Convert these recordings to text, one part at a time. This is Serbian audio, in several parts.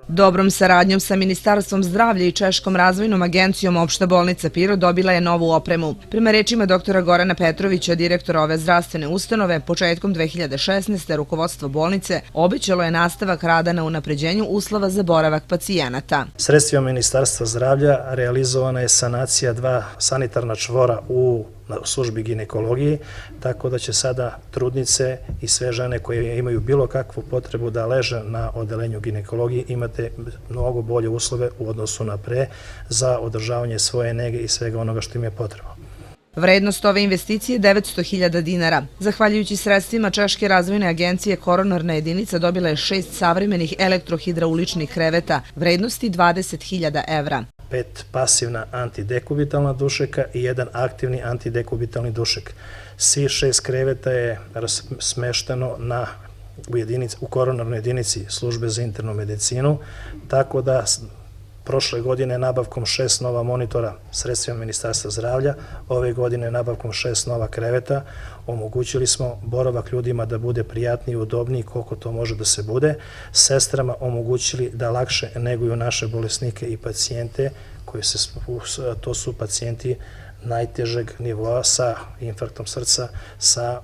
Dobrom saradnjom sa Ministarstvom zdravlja i Češkom razvojnom agencijom Opšta bolnica Pirot dobila je novu opremu. Prema rečima doktora Gorana Petrovića, direktora ove zdravstvene ustanove, početkom 2016. rukovodstvo bolnice obećalo je nastavak rada na unapređenju uslova za boravak pacijenata. Sredstvima Ministarstva zdravlja realizovana je sanacija 2 sanitarna čvora u službi ginekologije, tako da će sada trudnice i sve žene koje imaju bilo kakvu potrebu da leže na odelenju ginekologije imate mnogo bolje uslove u odnosu na pre za održavanje svoje nege i svega onoga što im je potrebno. Vrednost ove investicije je 900.000 dinara. Zahvaljujući sredstvima Češke razvojne agencije, koronarna jedinica dobila je 6 savremenih elektrohidrauličnih kreveta vrednosti 20.000 evra. 5 pasivna antidekubitalna dušeka i 1 aktivni antidekubitalni dušek. Svih 6 kreveta je smešteno u koronarnoj jedinici službe za internu medicinu, tako da prošle godine nabavkom 6 nova monitora sredstvima Ministarstva zdravlja, ove godine nabavkom 6 nova kreveta, omogućili smo boravak ljudima da bude prijatniji i udobniji koliko to može da se bude, sestrama omogućili da lakše neguju naše bolesnike i pacijente, to su pacijenti najtežeg nivoa sa infarktom srca, sa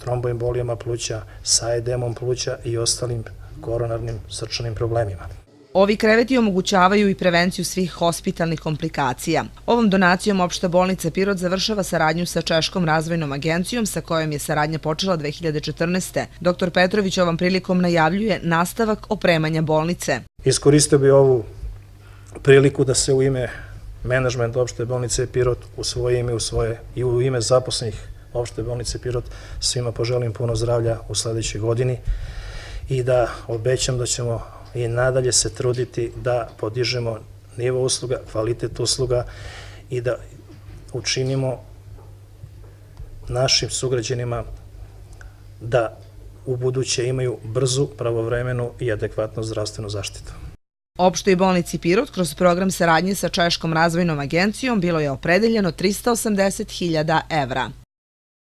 tromboembolijama pluća, sa edemom pluća i ostalim koronarnim srčanim problemima. Ovi kreveti omogućavaju i prevenciju svih hospitalnih komplikacija. Ovom donacijom Opšta bolnica Pirot završava saradnju sa Češkom razvojnom agencijom sa kojom je saradnja počela 2014. Doktor Petrović ovom prilikom najavljuje nastavak opremanja bolnice. Iskoristio bih ovu priliku da se u ime menadžmenta Opšte bolnice Pirot, u svoje ime i u ime zaposlenih Opšte bolnice Pirot svima poželim puno zdravlja u sledećoj godini i da obećam da ćemo i nadalje se truditi da podižemo nivo usluga, kvalitet usluga i da učinimo našim sugrađanima da u buduće imaju brzu, pravovremenu i adekvatnu zdravstvenu zaštitu. Opštoj bolnici Pirot kroz program saradnje sa Češkom razvojnom agencijom bilo je opredeljeno 380.000 evra.